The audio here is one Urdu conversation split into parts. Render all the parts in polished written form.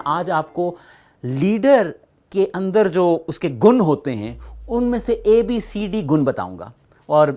میں آج آپ کو لیڈر کے اندر جو اس کے گن ہوتے ہیں ان میں سے ABCD گن بتاؤں گا، اور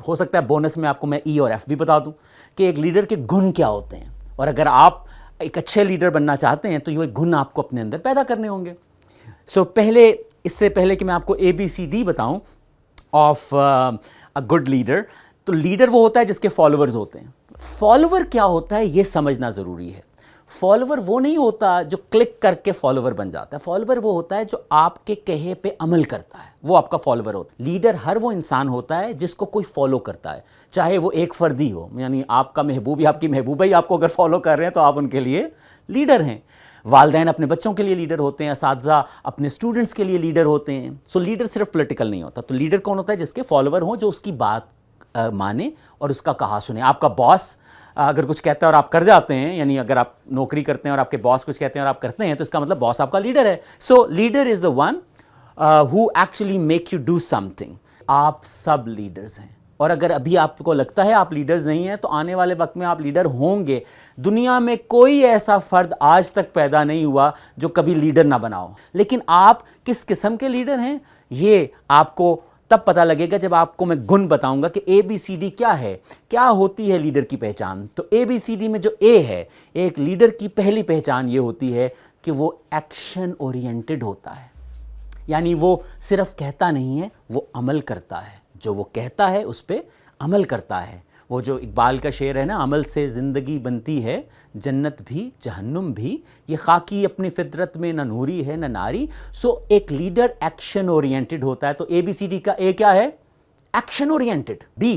ہو سکتا ہے بونس میں آپ کو میں E اور F بھی بتا دوں کہ ایک لیڈر کے گن کیا ہوتے ہیں، اور اگر آپ ایک اچھے لیڈر بننا چاہتے ہیں تو یہ گن آپ کو اپنے اندر پیدا کرنے ہوں گے۔ پہلے اس سے پہلے کہ میں آپ کو ABCD بتاؤں آف اے گڈ لیڈر، تو لیڈر وہ ہوتا ہے جس کے فالوورز ہوتے ہیں۔ فالوور کیا ہوتا ہے یہ سمجھنا ضروری ہے۔ فالوور وہ نہیں ہوتا جو کلک کر کے فالوور بن جاتا ہے، فالوور وہ ہوتا ہے جو آپ کے کہے پہ عمل کرتا ہے، وہ آپ کا فالوور ہوتا ہے۔ لیڈر ہر وہ انسان ہوتا ہے جس کو کوئی فالو کرتا ہے، چاہے وہ ایک فردی ہو، یعنی آپ کا محبوب یا آپ کی محبوبہ ہی آپ کو اگر فالو کر رہے ہیں تو آپ ان کے لیے لیڈر ہیں۔ والدین اپنے بچوں کے لیے لیڈر ہوتے ہیں، اساتذہ اپنے اسٹوڈنٹس کے لیے لیڈر ہوتے ہیں۔ لیڈر صرف پولیٹیکل نہیں ہوتا، تو لیڈر کون ہوتا ہے؟ جس کے فالوور ہوں، جو اس کی بات مانے اور اس کا کہا سنے۔ آپ کا باس اگر کچھ کہتا ہے اور آپ کر جاتے ہیں، یعنی اگر آپ نوکری کرتے ہیں اور آپ کے باس کچھ کہتے ہیں اور آپ کرتے ہیں، تو اس کا مطلب باس آپ کا لیڈر ہے۔ Leader is the one who actually make you do some thing. آپ سب لیڈرز ہیں، اور اگر ابھی آپ کو لگتا ہے آپ لیڈرز نہیں ہیں تو آنے والے وقت میں آپ لیڈر ہوں گے۔ دنیا میں کوئی ایسا فرد آج تک پیدا نہیں ہوا جو کبھی لیڈر نہ بنا ہو، لیکن آپ کس قسم کے لیڈر ہیں یہ آپ کو تب پتہ لگے گا جب آپ کو میں گن بتاؤں گا کہ ABCD کیا ہے، کیا ہوتی ہے لیڈر کی پہچان۔ تو ABCD میں جو A ہے، ایک لیڈر کی پہلی پہچان یہ ہوتی ہے کہ وہ ایکشن اورینٹڈ ہوتا ہے، یعنی وہ صرف کہتا نہیں ہے، وہ عمل کرتا ہے۔ جو وہ کہتا ہے اس پہ عمل کرتا ہے۔ وہ جو اقبال کا شعر ہے نا، عمل سے زندگی بنتی ہے جنت بھی جہنم بھی، یہ خاکی اپنی فطرت میں نہ نوری ہے نہ ناری۔ ایک لیڈر ایکشن اورینٹڈ ہوتا ہے۔ تو ABCD کا A کیا ہے؟ Action oriented. B،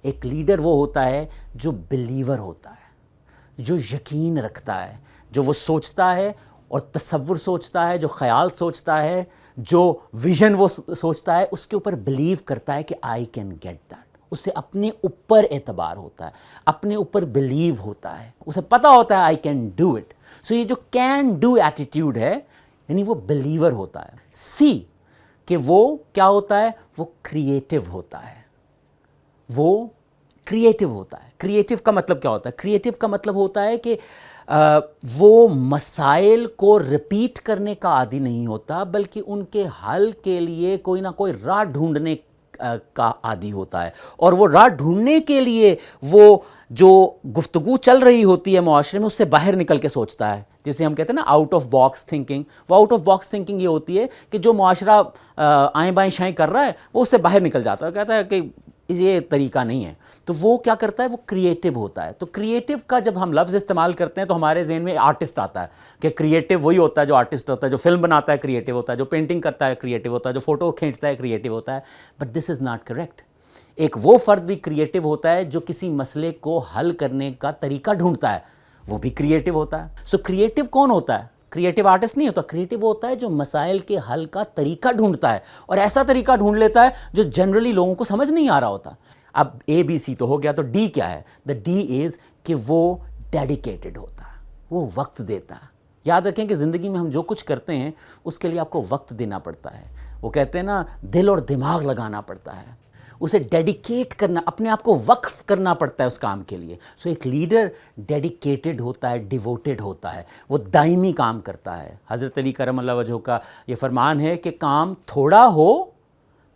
ایک لیڈر وہ ہوتا ہے جو بلیور ہوتا ہے، جو یقین رکھتا ہے، جو وہ سوچتا ہے اور تصور سوچتا ہے، جو خیال سوچتا ہے، جو ویژن وہ سوچتا ہے، اس کے اوپر بلیو کرتا ہے کہ آئی کین گیٹ دیٹ۔ اسے اپنے اوپر اعتبار ہوتا ہے، اپنے اوپر بلیو ہوتا ہے، اسے پتہ ہوتا ہے آئی کین ڈو اٹ۔ یہ جو کین ڈو ایٹیٹیوڈ ہے، یعنی وہ بلیور ہوتا ہے۔ C، کہ وہ کیا ہوتا ہے؟ وہ کریٹیو ہوتا ہے۔ وہ کریٹیو ہوتا ہے۔ کریٹیو کا مطلب کیا ہوتا ہے؟ کریٹیو کا مطلب ہوتا ہے کہ وہ مسائل کو ریپیٹ کرنے کا عادی نہیں ہوتا، بلکہ ان کے حل کے لیے کوئی نہ کوئی راہ ڈھونڈنے کا عادی ہوتا ہے، اور وہ راہ ڈھونڈنے کے لیے وہ جو گفتگو چل رہی ہوتی ہے معاشرے میں اس سے باہر نکل کے سوچتا ہے، جسے ہم کہتے ہیں نا آؤٹ آف باکس تھنکنگ۔ وہ آؤٹ آف باکس تھنکنگ یہ ہوتی ہے کہ جو معاشرہ آئیں بائیں شائیں کر رہا ہے وہ اس سے باہر نکل جاتا ہے، کہتا ہے کہ یہ طریقہ نہیں ہے۔ تو وہ کیا کرتا ہے؟ وہ کریٹیو ہوتا ہے۔ تو کریٹیو کا جب ہم لفظ استعمال کرتے ہیں تو ہمارے ذہن میں آرٹسٹ آتا ہے کہ کریٹیو وہی ہوتا ہے جو آرٹسٹ ہوتا ہے، جو فلم بناتا ہے کریٹیو ہوتا ہے، جو پینٹنگ کرتا ہے کریٹیو ہوتا ہے، جو فوٹو کھینچتا ہے کریٹیو ہوتا ہے۔ But this is not correct. ایک وہ فرد بھی کریٹیو ہوتا ہے جو کسی مسئلے کو حل کرنے کا طریقہ ڈھونڈتا ہے، وہ بھی کریٹیو ہوتا ہے۔ کریٹیو کون ہوتا ہے؟ کریٹیو آرٹسٹ نہیں ہوتا، کریٹیو ہوتا ہے جو مسائل کے حل کا طریقہ ڈھونڈتا ہے، اور ایسا طریقہ ڈھونڈ لیتا ہے جو جنرلی لوگوں کو سمجھ نہیں آ رہا ہوتا۔ اب ABC تو ہو گیا، تو D کیا ہے؟ دا D از کہ وہ ڈیڈیکیٹڈ ہوتا ہے، وہ وقت دیتا ہے۔ یاد رکھیں کہ زندگی میں ہم جو کچھ کرتے ہیں اس کے لیے آپ کو وقت دینا پڑتا ہے۔ وہ کہتے ہیں نا دل اور دماغ لگانا پڑتا ہے، اسے ڈیڈیکیٹ کرنا، اپنے آپ کو وقف کرنا پڑتا ہے اس کام کے لیے۔ ایک لیڈر ڈیڈیکیٹڈ ہوتا ہے، ڈیووٹڈ ہوتا ہے، وہ دائمی کام کرتا ہے۔ حضرت علی کرم اللہ وجہہ کا یہ فرمان ہے کہ کام تھوڑا ہو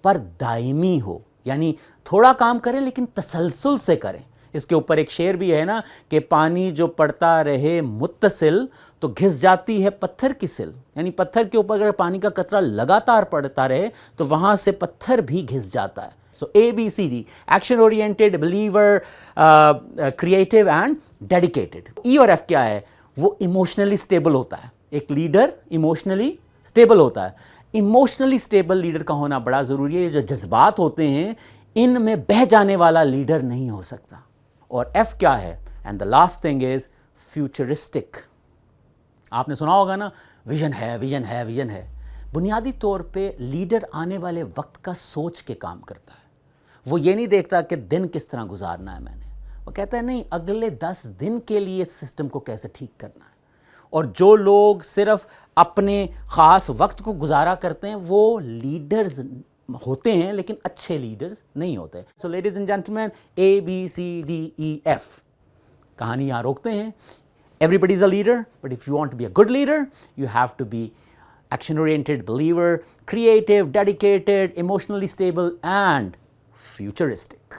پر دائمی ہو، یعنی تھوڑا کام کریں لیکن تسلسل سے کریں۔ اس کے اوپر ایک شعر بھی ہے نا کہ پانی جو پڑتا رہے متصل تو گھس جاتی ہے پتھر کی سل، یعنی پتھر کے اوپر اگر پانی کا قطرہ لگاتار پڑتا رہے تو وہاں سے پتھر بھی گھس جاتا ہے۔ ABCD، action oriented, believer, creative and dedicated. E اور F کیا ہے؟ وہ ایموشنلی سٹیبل ہوتا ہے۔ ایک لیڈر ایموشنلی سٹیبل ہوتا ہے۔ ایموشنلی سٹیبل لیڈر کا ہونا بڑا ضروری ہے۔ یہ جو جذبات ہوتے ہیں ان میں بہہ جانے والا لیڈر نہیں ہو سکتا۔ اور F کیا ہے؟ And the last thing is futuristic. آپ نے سنا ہوگا نا، ویژن ہے، ویژن ہے، ویژن ہے۔ بنیادی طور پہ لیڈر آنے والے وقت کا سوچ کے کام کرتا ہے۔ وہ یہ نہیں دیکھتا کہ دن کس طرح گزارنا ہے میں نے، وہ کہتا ہے نہیں، اگلے 10 دن کے لیے سسٹم کو کیسے ٹھیک کرنا ہے۔ اور جو لوگ صرف اپنے خاص وقت کو گزارا کرتے ہیں وہ لیڈرز ہوتے ہیں، لیکن اچھے لیڈرز نہیں ہوتے۔ لیڈیز اینڈ جینٹلمین، ABCDEF، کہانی یہاں روکتے ہیں۔ Everybody is a leader, but if you want to be a good leader, you have to be action-oriented, believer, creative, dedicated, emotionally stable and futuristic.